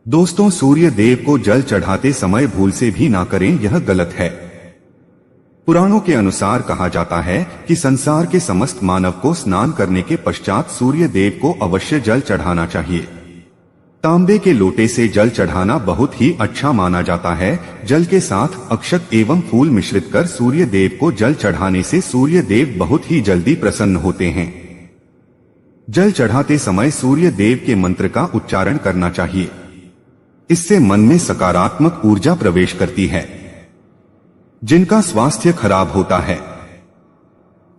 दोस्तों, सूर्य देव को जल चढ़ाते समय भूल से भी ना करें, यह गलत है। पुराणों के अनुसार कहा जाता है कि संसार के समस्त मानव को स्नान करने के पश्चात सूर्य देव को अवश्य जल चढ़ाना चाहिए। तांबे के लोटे से जल चढ़ाना बहुत ही अच्छा माना जाता है। जल के साथ अक्षत एवं फूल मिश्रित कर सूर्य देव को जल चढ़ाने से सूर्य देव बहुत ही जल्दी प्रसन्न होते हैं। जल चढ़ाते समय सूर्य देव के मंत्र का उच्चारण करना चाहिए। इससे मन में सकारात्मक ऊर्जा प्रवेश करती है। जिनका स्वास्थ्य खराब होता है,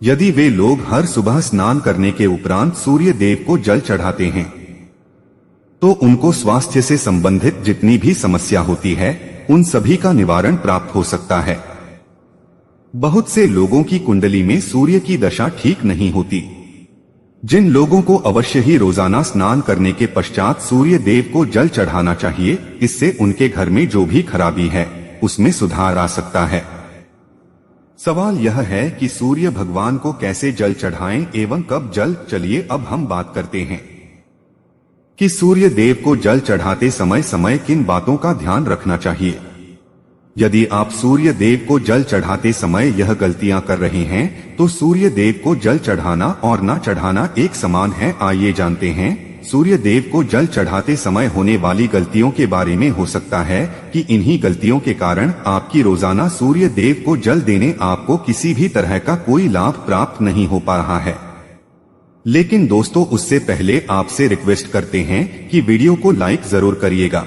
यदि वे लोग हर सुबह स्नान करने के उपरांत सूर्य देव को जल चढ़ाते हैं, तो उनको स्वास्थ्य से संबंधित जितनी भी समस्या होती है, उन सभी का निवारण प्राप्त हो सकता है। बहुत से लोगों की कुंडली में सूर्य की दशा ठीक नहीं होती। जिन लोगों को अवश्य ही रोजाना स्नान करने के पश्चात सूर्य देव को जल चढ़ाना चाहिए, इससे उनके घर में जो भी खराबी है उसमें सुधार आ सकता है। सवाल यह है कि सूर्य भगवान को कैसे जल चढ़ाएं एवं कब जल। चलिए अब हम बात करते हैं कि सूर्य देव को जल चढ़ाते समय समय किन बातों का ध्यान रखना चाहिए। यदि आप सूर्य देव को जल चढ़ाते समय यह गलतियां कर रहे हैं, तो सूर्य देव को जल चढ़ाना और ना चढ़ाना एक समान है। आइए जानते हैं सूर्य देव को जल चढ़ाते समय होने वाली गलतियों के बारे में। हो सकता है कि इन्हीं गलतियों के कारण आपकी रोजाना सूर्य देव को जल देने आपको किसी भी तरह का कोई लाभ प्राप्त नहीं हो पा रहा है। लेकिन दोस्तों, उससे पहले आपसे रिक्वेस्ट करते हैं कि वीडियो को लाइक जरूर करिएगा,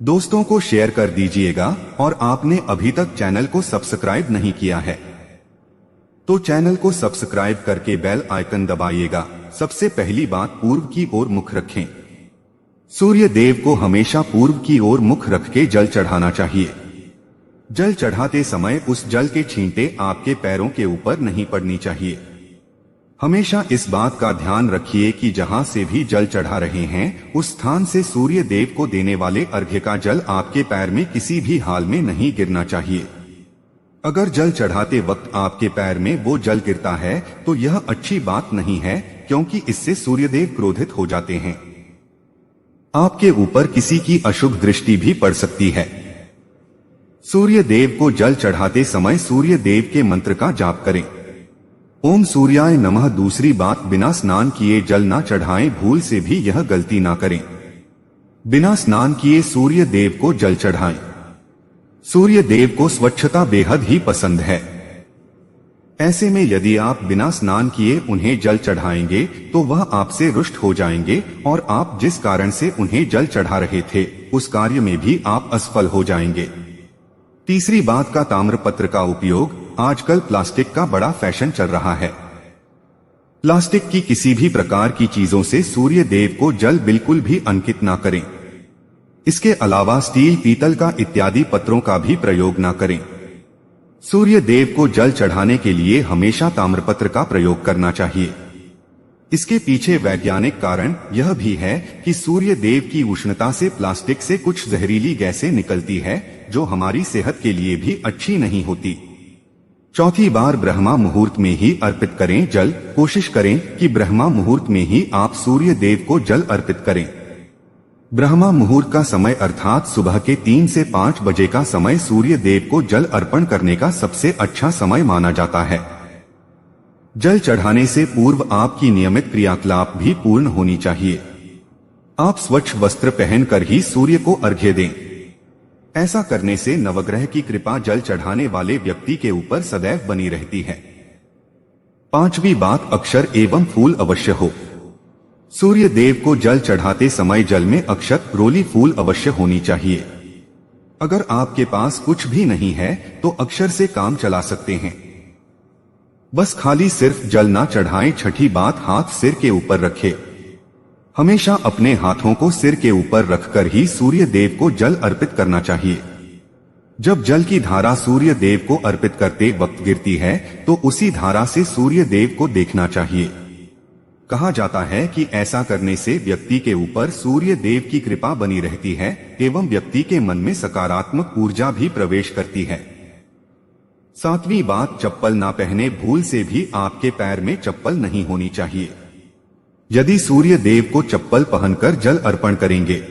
दोस्तों को शेयर कर दीजिएगा और आपने अभी तक चैनल को सब्सक्राइब नहीं किया है तो चैनल को सब्सक्राइब करके बेल आइकन दबाइएगा। सबसे पहली बात, पूर्व की ओर मुख रखें। सूर्य देव को हमेशा पूर्व की ओर मुख रख के जल चढ़ाना चाहिए। जल चढ़ाते समय उस जल के छींटे आपके पैरों के ऊपर नहीं पड़नी चाहिए। हमेशा इस बात का ध्यान रखिए कि जहां से भी जल चढ़ा रहे हैं, उस स्थान से सूर्य देव को देने वाले अर्घ्य का जल आपके पैर में किसी भी हाल में नहीं गिरना चाहिए। अगर जल चढ़ाते वक्त आपके पैर में वो जल गिरता है तो यह अच्छी बात नहीं है, क्योंकि इससे सूर्यदेव क्रोधित हो जाते हैं। आपके ऊपर किसी की अशुभ दृष्टि भी पड़ सकती है। सूर्य देव को जल चढ़ाते समय सूर्य देव के मंत्र का जाप करें। ओम सूर्याय नमः। दूसरी बात, बिना स्नान किए जल ना चढ़ाएं। भूल से भी यह गलती ना करें। बिना स्नान किए सूर्य देव को जल चढ़ाएं। सूर्य देव को स्वच्छता बेहद ही पसंद है। ऐसे में यदि आप बिना स्नान किए उन्हें जल चढ़ाएंगे तो वह आपसे रुष्ट हो जाएंगे और आप जिस कारण से उन्हें जल चढ़ा रहे थे, उस कार्य में भी आप असफल हो जाएंगे। तीसरी बात का, ताम्रपत्र का उपयोग। आजकल प्लास्टिक का बड़ा फैशन चल रहा है। प्लास्टिक की किसी भी प्रकार की चीजों से सूर्य देव को जल बिल्कुल भी अंकित ना करें। इसके अलावा स्टील, पीतल का इत्यादि पत्रों का भी प्रयोग ना करें। सूर्य देव को जल चढ़ाने के लिए हमेशा ताम्रपत्र का प्रयोग करना चाहिए। इसके पीछे वैज्ञानिक कारण यह भी है कि सूर्य देव की उष्णता से प्लास्टिक से कुछ जहरीली गैसें निकलती है, जो हमारी सेहत के लिए भी अच्छी नहीं होती। चौथी बार, ब्रह्मा मुहूर्त में ही अर्पित करें जल। कोशिश करें कि ब्रह्मा मुहूर्त में ही आप सूर्य देव को जल अर्पित करें। ब्रह्मा मुहूर्त का समय अर्थात सुबह के 3 से 5 बजे का समय सूर्य देव को जल अर्पण करने का सबसे अच्छा समय माना जाता है। जल चढ़ाने से पूर्व आपकी नियमित क्रियाकलाप भी पूर्ण होनी चाहिए। आप स्वच्छ वस्त्र पहनकर ही सूर्य को अर्घ्य दें। ऐसा करने से नवग्रह की कृपा जल चढ़ाने वाले व्यक्ति के ऊपर सदैव बनी रहती है। पांचवी बात, अक्षर एवं फूल अवश्य हो। सूर्य देव को जल चढ़ाते समय जल में अक्षत, रोली, फूल अवश्य होनी चाहिए। अगर आपके पास कुछ भी नहीं है तो अक्षर से काम चला सकते हैं। बस खाली सिर्फ जल ना चढ़ाएं। छठी बात, हाथ सिर के ऊपर रखें। हमेशा अपने हाथों को सिर के ऊपर रखकर ही सूर्य देव को जल अर्पित करना चाहिए। जब जल की धारा सूर्य देव को अर्पित करते वक्त गिरती है तो उसी धारा से सूर्य देव को देखना चाहिए। कहा जाता है कि ऐसा करने से व्यक्ति के ऊपर सूर्य देव की कृपा बनी रहती है एवं व्यक्ति के मन में सकारात्मक ऊर्जा भी प्रवेश करती है। सातवीं बात, चप्पल ना पहने। भूल से भी आपके पैर में चप्पल नहीं होनी चाहिए। यदि सूर्य देव को चप्पल पहनकर जल अर्पण करेंगे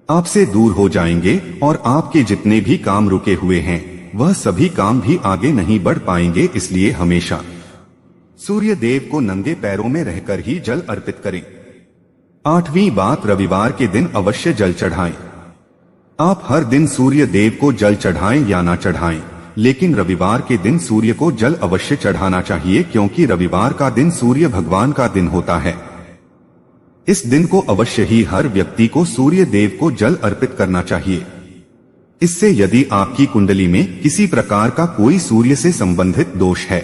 आपसे दूर हो जाएंगे और आपके जितने भी काम रुके हुए हैं वह सभी काम भी आगे नहीं बढ़ पाएंगे। इसलिए हमेशा सूर्य देव को नंगे पैरों में रहकर ही जल अर्पित करें। 8वीं बात, रविवार के दिन अवश्य जल चढ़ाएं। आप हर दिन सूर्य देव को जल चढ़ाएं या ना चढ़ाएं, लेकिन रविवार के दिन सूर्य को जल अवश्य चढ़ाना चाहिए, क्योंकि रविवार का दिन सूर्य भगवान का दिन होता है। इस दिन को अवश्य ही हर व्यक्ति को सूर्य देव को जल अर्पित करना चाहिए। इससे यदि आपकी कुंडली में किसी प्रकार का कोई सूर्य से संबंधित दोष है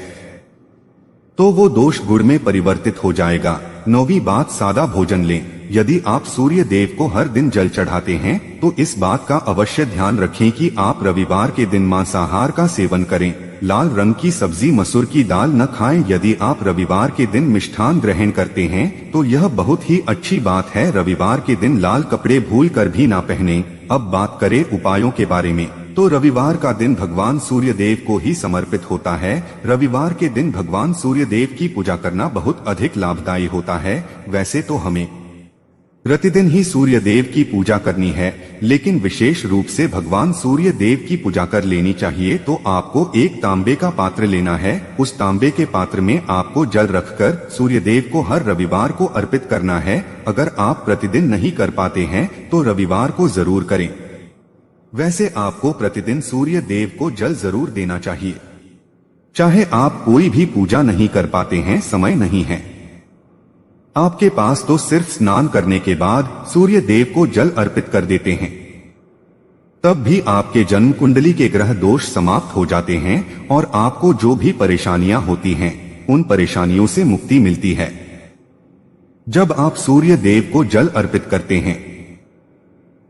तो वो दोष गुण में परिवर्तित हो जाएगा। 9वीं बात, सादा भोजन लें। यदि आप सूर्य देव को हर दिन जल चढ़ाते हैं तो इस बात का अवश्य ध्यान रखें कि आप रविवार के दिन मांसाहार का सेवन करें। लाल रंग की सब्जी, मसूर की दाल न खाएं। यदि आप रविवार के दिन मिष्ठान ग्रहण करते हैं तो यह बहुत ही अच्छी बात है। रविवार के दिन लाल कपड़े भूल कर भी ना पहने। अब बात करें उपायों के बारे में, तो रविवार का दिन भगवान सूर्य देव को ही समर्पित होता है। रविवार के दिन भगवान सूर्य देव की पूजा करना बहुत अधिक लाभदायी होता है। वैसे तो हमें प्रतिदिन ही सूर्य देव की पूजा करनी है, लेकिन विशेष रूप से भगवान सूर्य देव की पूजा कर लेनी चाहिए। तो आपको एक तांबे का पात्र लेना है। उस तांबे के पात्र में आपको जल रखकर सूर्य देव को हर रविवार को अर्पित करना है। अगर आप प्रतिदिन नहीं कर पाते हैं तो रविवार को जरूर करें। वैसे आपको प्रतिदिन सूर्य देव को जल जरूर देना चाहिए। चाहे आप कोई भी पूजा नहीं कर पाते हैं, समय नहीं है आपके पास, तो सिर्फ स्नान करने के बाद सूर्य देव को जल अर्पित कर देते हैं, तब भी आपके जन्म कुंडली के ग्रह दोष समाप्त हो जाते हैं और आपको जो भी परेशानियां होती हैं उन परेशानियों से मुक्ति मिलती है। जब आप सूर्य देव को जल अर्पित करते हैं,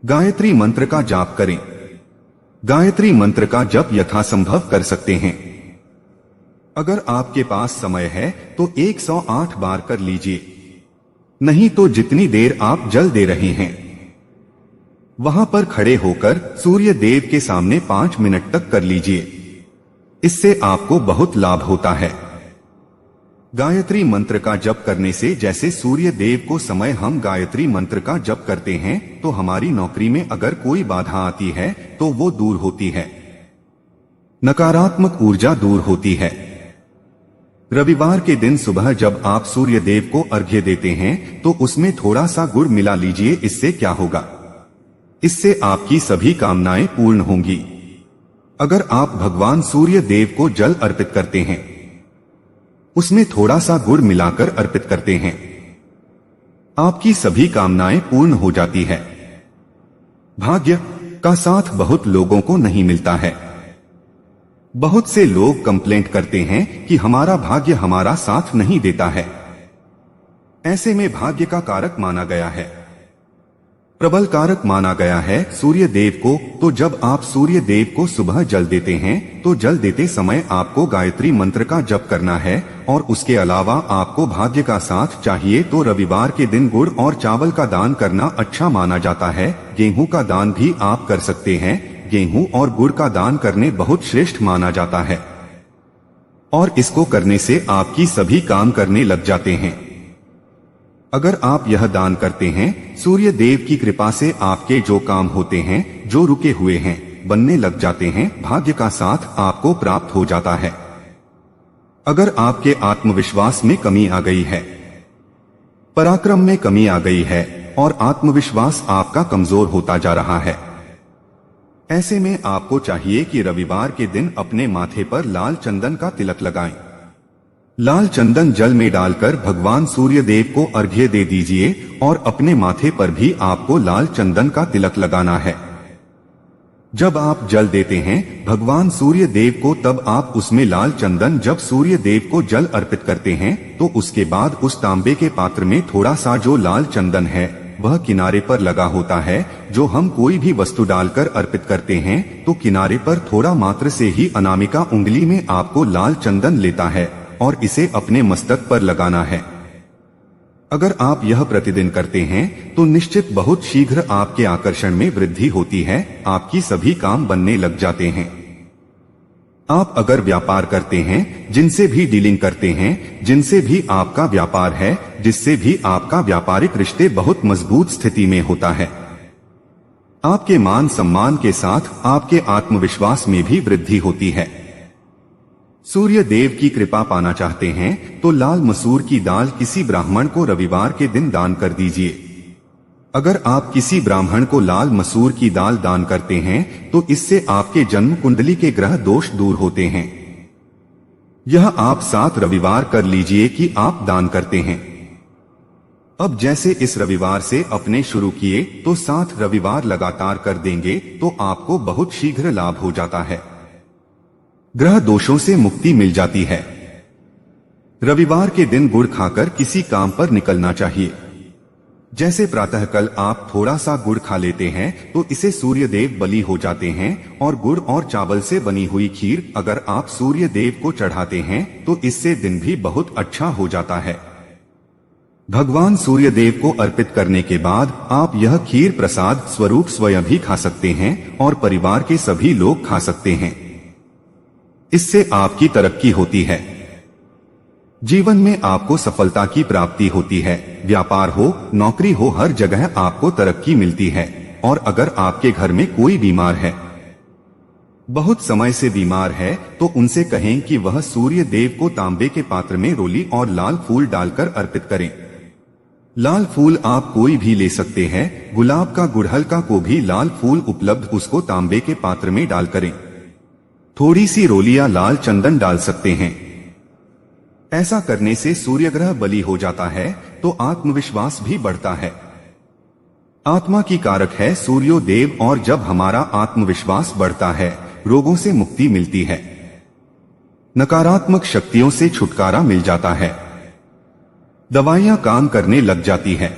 गायत्री मंत्र का जाप करें। गायत्री मंत्र का जप यथासंभव कर सकते हैं। अगर आपके पास समय है तो 108 बार कर लीजिए, नहीं तो जितनी देर आप जल दे रहे हैं वहां पर खड़े होकर सूर्य देव के सामने 5 मिनट तक कर लीजिए। इससे आपको बहुत लाभ होता है। गायत्री मंत्र का जप करने से जैसे सूर्य देव को समय हम गायत्री मंत्र का जप करते हैं तो हमारी नौकरी में अगर कोई बाधा आती है तो वो दूर होती है, नकारात्मक ऊर्जा दूर होती है। रविवार के दिन सुबह जब आप सूर्य देव को अर्घ्य देते हैं तो उसमें थोड़ा सा गुड़ मिला लीजिए। इससे क्या होगा, इससे आपकी सभी कामनाएं पूर्ण होंगी। अगर आप भगवान सूर्य देव को जल अर्पित करते हैं, उसमें थोड़ा सा गुड़ मिलाकर अर्पित करते हैं, आपकी सभी कामनाएं पूर्ण हो जाती है। भाग्य का साथ बहुत लोगों को नहीं मिलता है। बहुत से लोग कंप्लेंट करते हैं कि हमारा भाग्य हमारा साथ नहीं देता है। ऐसे में भाग्य का कारक माना गया है, प्रबल कारक माना गया है सूर्य देव को। तो जब आप सूर्य देव को सुबह जल देते हैं तो जल देते समय आपको गायत्री मंत्र का जप करना है और उसके अलावा आपको भाग्य का साथ चाहिए तो रविवार के दिन गुड़ और चावल का दान करना अच्छा माना जाता है। गेहूं का दान भी आप कर सकते हैं। गेहूं और गुड़ का दान करने बहुत श्रेष्ठ माना जाता है और इसको करने से आपकी सभी काम करने लग जाते हैं। अगर आप यह दान करते हैं, सूर्य देव की कृपा से आपके जो काम होते हैं, जो रुके हुए हैं, बनने लग जाते हैं। भाग्य का साथ आपको प्राप्त हो जाता है। अगर आपके आत्मविश्वास में कमी आ गई है, पराक्रम में कमी आ गई है और आत्मविश्वास आपका कमजोर होता जा रहा है, ऐसे में आपको चाहिए कि रविवार के दिन अपने माथे पर लाल चंदन का तिलक लगाएं। लाल चंदन जल में डालकर भगवान सूर्य देव को अर्घ्य दे दीजिए और अपने माथे पर भी आपको लाल चंदन का तिलक लगाना है। जब आप जल देते हैं भगवान सूर्य देव को, तब आप उसमें लाल चंदन, जब सूर्य देव को जल अर्पित करते हैं तो उसके बाद उस तांबे के पात्र में थोड़ा सा जो लाल चंदन है वह किनारे पर लगा होता है। जो हम कोई भी वस्तु डालकर अर्पित करते हैं तो किनारे पर थोड़ा मात्र से ही अनामिका उंगली में आपको लाल चंदन लेता है और इसे अपने मस्तक पर लगाना है। अगर आप यह प्रतिदिन करते हैं तो निश्चित बहुत शीघ्र आपके आकर्षण में वृद्धि होती है, आपकी सभी काम बनने लग जाते हैं। आप अगर व्यापार करते हैं, जिनसे भी डीलिंग करते हैं, जिनसे भी आपका व्यापार है, जिससे भी आपका व्यापारिक रिश्ते बहुत मजबूत स्थिति में होता है, आपके मान सम्मान के साथ आपके आत्मविश्वास में भी वृद्धि होती है। सूर्य देव की कृपा पाना चाहते हैं तो लाल मसूर की दाल किसी ब्राह्मण को रविवार के दिन दान कर दीजिए। अगर आप किसी ब्राह्मण को लाल मसूर की दाल दान करते हैं तो इससे आपके जन्म कुंडली के ग्रह दोष दूर होते हैं। यह आप 7 रविवार कर लीजिए कि आप दान करते हैं। अब जैसे इस रविवार से अपने शुरू किए तो 7 रविवार लगातार कर देंगे तो आपको बहुत शीघ्र लाभ हो जाता है। ग्रह दोषों से मुक्ति मिल जाती है। रविवार के दिन गुड़ खाकर किसी काम पर निकलना चाहिए। जैसे प्रातःकाल आप थोड़ा सा गुड़ खा लेते हैं तो इसे सूर्य देव बलि हो जाते हैं और गुड़ और चावल से बनी हुई खीर अगर आप सूर्य देव को चढ़ाते हैं तो इससे दिन भी बहुत अच्छा हो जाता है। भगवान सूर्य देव को अर्पित करने के बाद आप यह खीर प्रसाद स्वरूप स्वयं भी खा सकते हैं और परिवार के सभी लोग खा सकते हैं। इससे आपकी तरक्की होती है। जीवन में आपको सफलता की प्राप्ति होती है। व्यापार हो, नौकरी हो, हर जगह आपको तरक्की मिलती है। और अगर आपके घर में कोई बीमार है, बहुत समय से बीमार है, तो उनसे कहें कि वह सूर्य देव को तांबे के पात्र में रोली और लाल फूल डालकर अर्पित करें। लाल फूल आप कोई भी ले सकते हैं। गुलाब का, गुड़हल का को भी लाल फूल उपलब्ध, उसको तांबे के पात्र में डाल करें। थोड़ी सी रोली या लाल चंदन डाल सकते हैं। ऐसा करने से सूर्य ग्रह बलि हो जाता है तो आत्मविश्वास भी बढ़ता है। आत्मा की कारक है सूर्यो देव और जब हमारा आत्मविश्वास बढ़ता है रोगों से मुक्ति मिलती है, नकारात्मक शक्तियों से छुटकारा मिल जाता है, दवाइयां काम करने लग जाती है।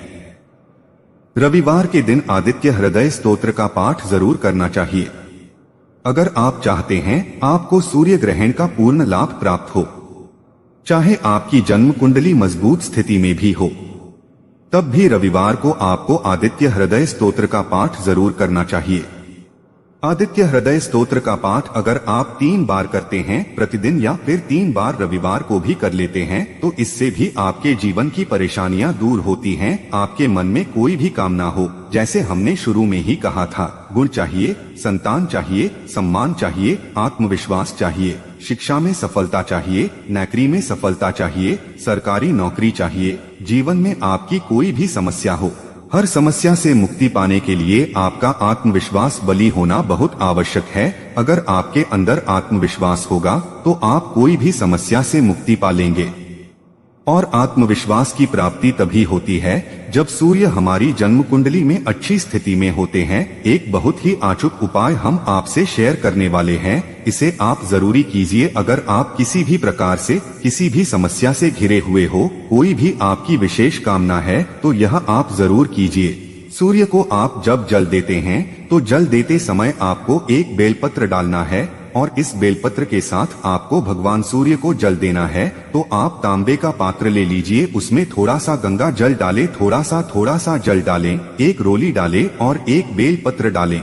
रविवार के दिन आदित्य हृदय स्तोत्र का पाठ जरूर करना चाहिए। अगर आप चाहते हैं आपको सूर्य ग्रहण का पूर्ण लाभ प्राप्त हो, चाहे आपकी जन्म कुंडली मजबूत स्थिति में भी हो, तब भी रविवार को आपको आदित्य हृदय स्तोत्र का पाठ जरूर करना चाहिए। आदित्य हृदय स्तोत्र का पाठ अगर आप 3 बार करते हैं प्रतिदिन या फिर 3 बार रविवार को भी कर लेते हैं तो इससे भी आपके जीवन की परेशानियां दूर होती हैं। आपके मन में कोई भी कामना हो, जैसे हमने शुरू में ही कहा था, गुण चाहिए, संतान चाहिए, सम्मान चाहिए, आत्मविश्वास चाहिए, शिक्षा में सफलता चाहिए, नौकरी में सफलता चाहिए, सरकारी नौकरी चाहिए, जीवन में आपकी कोई भी समस्या हो, हर समस्या से मुक्ति पाने के लिए आपका आत्मविश्वास बली होना बहुत आवश्यक है। अगर आपके अंदर आत्मविश्वास होगा तो आप कोई भी समस्या से मुक्ति पा लेंगे। और आत्मविश्वास की प्राप्ति तभी होती है जब सूर्य हमारी जन्म कुंडली में अच्छी स्थिति में होते हैं। एक बहुत ही अचूक उपाय हम आपसे शेयर करने वाले हैं, इसे आप जरूरी कीजिए। अगर आप किसी भी प्रकार से किसी भी समस्या से घिरे हुए हो, कोई भी आपकी विशेष कामना है, तो यह आप जरूर कीजिए। सूर्य को आप जब जल देते हैं तो जल देते समय आपको एक बेलपत्र डालना है और इस बेलपत्र के साथ आपको भगवान सूर्य को जल देना है। तो आप तांबे का पात्र ले लीजिए, उसमें थोड़ा सा गंगा जल डालें, थोड़ा सा जल डालें, एक रोली डालें और एक बेलपत्र डालें।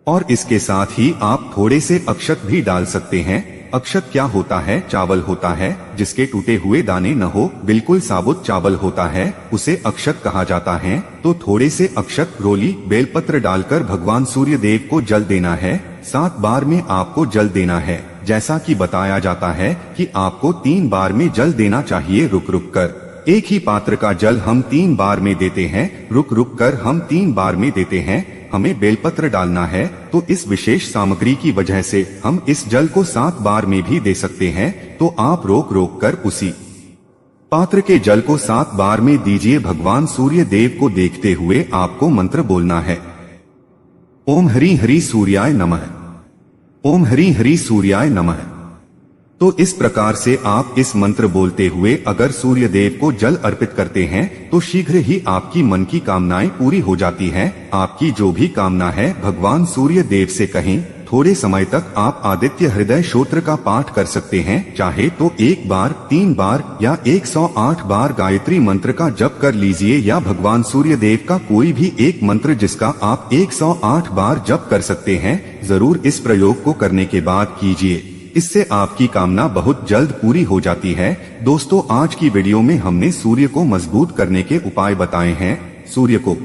और इसके साथ ही आप थोड़े से अक्षत भी डाल सकते हैं। अक्षत क्या होता है? चावल होता है जिसके टूटे हुए दाने न हो, बिल्कुल साबुत चावल होता है, उसे अक्षत कहा जाता है। तो थोड़े से अक्षत, रोली, बेलपत्र डालकर भगवान सूर्य देव को जल देना है। 7 बार में आपको जल देना है। जैसा कि बताया जाता है कि आपको 3 बार में जल देना चाहिए रुक रुक कर। एक ही पात्र का जल हम 3 बार में देते हैं, रुक रुक कर हम 3 बार में देते हैं। हमें बेलपत्र डालना है तो इस विशेष सामग्री की वजह से हम इस जल को 7 बार में भी दे सकते हैं। तो आप रोक रोक कर उसी पात्र के जल को 7 बार में दीजिए। भगवान सूर्य देव को देखते हुए आपको मंत्र बोलना है, ओम हरि हरि सूर्याय नमः, ओम हरि हरि सूर्याय नमः। तो इस प्रकार से आप इस मंत्र बोलते हुए अगर सूर्य देव को जल अर्पित करते हैं तो शीघ्र ही आपकी मन की कामनाएं पूरी हो जाती हैं। आपकी जो भी कामना है भगवान सूर्य देव से कहें। थोड़े समय तक आप आदित्य हृदय स्तोत्र का पाठ कर सकते हैं। चाहे तो 1 बार, 3 बार या 108 बार गायत्री मंत्र का जप कर लीजिए या भगवान सूर्य देव का कोई भी एक मंत्र जिसका आप 108 बार जप कर सकते हैं। जरूर इस प्रयोग को करने के बाद कीजिए, इससे आपकी कामना बहुत जल्द पूरी हो जाती है। दोस्तों, आज की वीडियो में हमने सूर्य को मजबूत करने के उपाय बताए हैं। सूर्य को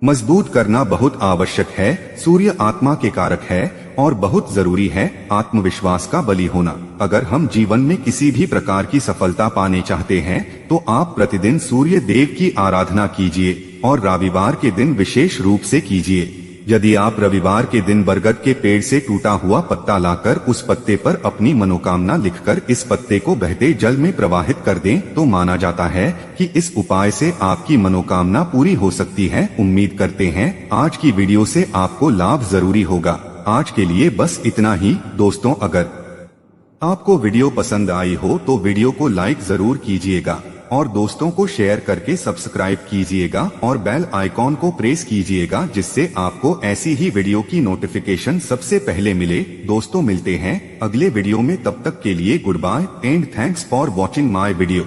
मजबूत करना बहुत आवश्यक है। सूर्य आत्मा के कारक है और बहुत जरूरी है आत्मविश्वास का बलि होना। अगर हम जीवन में किसी भी प्रकार की सफलता पाने चाहते हैं तो आप प्रतिदिन सूर्य देव की आराधना कीजिए और रविवार के दिन विशेष रूप से कीजिए। यदि आप रविवार के दिन बरगद के पेड़ से टूटा हुआ पत्ता लाकर उस पत्ते पर अपनी मनोकामना लिखकर इस पत्ते को बहते जल में प्रवाहित कर दें तो माना जाता है कि इस उपाय से आपकी मनोकामना पूरी हो सकती है। उम्मीद करते हैं आज की वीडियो से आपको लाभ जरूरी होगा। आज के लिए बस इतना ही दोस्तों। अगर आपको वीडियो पसंद आई हो तो वीडियो को लाइक जरूर कीजिएगा और दोस्तों को शेयर करके सब्सक्राइब कीजिएगा और बेल आइकॉन को प्रेस कीजिएगा, जिससे आपको ऐसी ही वीडियो की नोटिफिकेशन सबसे पहले मिले। दोस्तों मिलते हैं अगले वीडियो में, तब तक के लिए goodbye and thanks for watching my video.